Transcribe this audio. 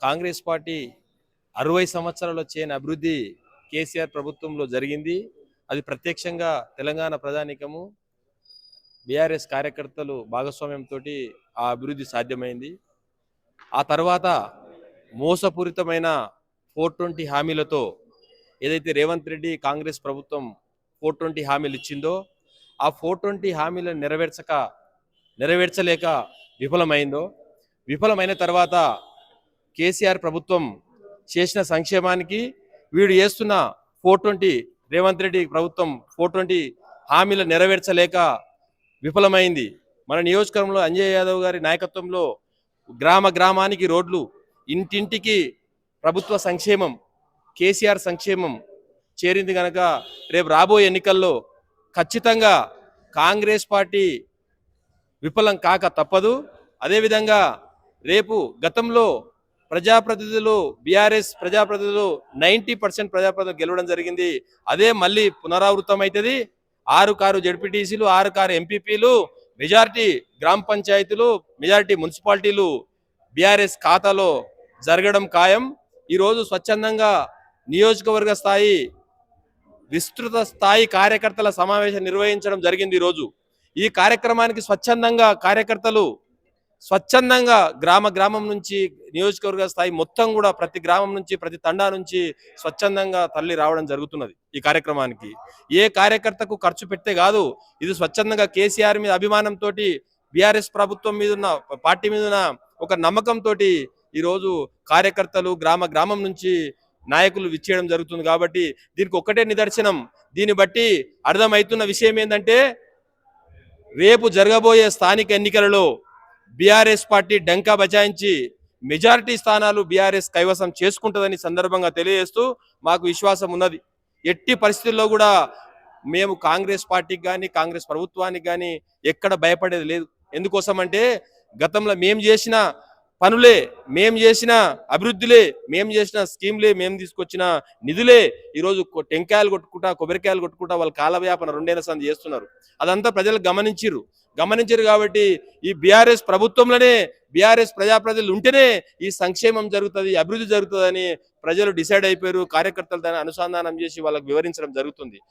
Congress party 60 సంవత్సరాల్లో చేయని అభివృద్ధి కేసీఆర్ ప్రభుత్వంలో జరిగింది. అది ప్రత్యక్షంగా తెలంగాణ ప్రజానీకము బీఆర్ఎస్ కార్యకర్తలు భాగస్వామ్యంతో ఆ అభివృద్ధి సాధ్యమైంది. ఆ తర్వాత మోసపూరితమైన 420 హామీలతో ఏదైతే రేవంత్ రెడ్డి కాంగ్రెస్ ప్రభుత్వం 420 హామీలు ఇచ్చిందో ఆ 420 హామీలను నెరవేర్చలేక విఫలమైన తర్వాత కేసీఆర్ ప్రభుత్వం చేసిన సంక్షేమానికి వీడు చేస్తున్న 420 రేవంత్ రెడ్డి ప్రభుత్వం 420 హామీలు నెరవేర్చలేక విఫలమైంది. మన నియోజకవర్గంలో అంజయ్ యాదవ్ గారి నాయకత్వంలో గ్రామానికి రోడ్లు, ఇంటింటికి ప్రభుత్వ సంక్షేమం, కేసీఆర్ సంక్షేమం చేరింది కనుక రేపు రాబోయే ఎన్నికల్లో ఖచ్చితంగా కాంగ్రెస్ పార్టీ విఫలం కాక తప్పదు. అదేవిధంగా రేపు గతంలో ప్రజాప్రతినిధులు బీఆర్ఎస్ ప్రజాప్రతినిధులు 90% ప్రజాప్రతినిధులు గెలవడం జరిగింది. అదే మళ్ళీ పునరావృతం అవుతుంది. 6 జెడ్పీటీసీలు, 6 ఎంపీపీలు, మెజారిటీ గ్రామ పంచాయతీలు, మెజారిటీ మున్సిపాలిటీలు బీఆర్ఎస్ ఖాతాలో జరగడం ఖాయం. ఈరోజు స్వచ్ఛందంగా నియోజకవర్గ స్థాయి విస్తృత స్థాయి కార్యకర్తల సమావేశం నిర్వహించడం జరిగింది. ఈరోజు ఈ కార్యక్రమానికి స్వచ్ఛందంగా గ్రామం నుంచి నియోజకవర్గ స్థాయి మొత్తం కూడా ప్రతి గ్రామం నుంచి ప్రతి తండా నుంచి స్వచ్ఛందంగా తరలి రావడం జరుగుతున్నది. ఈ కార్యక్రమానికి ఏ కార్యకర్తకు ఖర్చు పెట్టే కాదు, ఇది స్వచ్ఛందంగా కేసీఆర్ మీద అభిమానంతో బీఆర్ఎస్ ప్రభుత్వం మీద ఉన్న పార్టీ మీద ఉన్న ఒక నమ్మకంతో ఈరోజు కార్యకర్తలు గ్రామం నుంచి నాయకులు విచ్చేయడం జరుగుతుంది. కాబట్టి దీనికి ఒక్కటే నిదర్శనం. దీన్ని బట్టి అర్థమవుతున్న విషయం ఏంటంటే రేపు జరగబోయే స్థానిక ఎన్నికలలో బీఆర్ఎస్ పార్టీ డంకా బజాయించి మెజారిటీ స్థానాలు బీఆర్ఎస్ కైవసం చేసుకుంటుందని సందర్భంగా తెలియజేస్తూ మాకు విశ్వాసం ఉన్నది. ఎట్టి పరిస్థితుల్లో కూడా మేము కాంగ్రెస్ పార్టీకి కానీ కాంగ్రెస్ ప్రభుత్వానికి కానీ ఎక్కడ భయపడేది లేదు. ఎందుకోసం అంటే గతంలో మేము చేసిన పనులే, మేము చేసిన అభివృద్ధిలే, మేము చేసిన స్కీమ్లే, మేము తీసుకొచ్చిన నిధులే ఈరోజు టెంకాయలు కొట్టుకుంటా కొబ్బరికాయలు కొట్టుకుంటా వాళ్ళ కాలవ్యాపన 2 ఏళ్ల సంది చేస్తున్నారు. అదంతా ప్రజలు గమనించారు కాబట్టి ఈ బీఆర్ఎస్ ప్రభుత్వంలోనే బీఆర్ఎస్ ప్రజాప్రతినిధులు ఉంటేనే ఈ సంక్షేమం జరుగుతుంది, అభివృద్ధి జరుగుతుందని ప్రజలు డిసైడ్ అయిపోయారు. కార్యకర్తలు దాన్ని అనుసంధానం చేసి వాళ్ళకి వివరించడం జరుగుతుంది.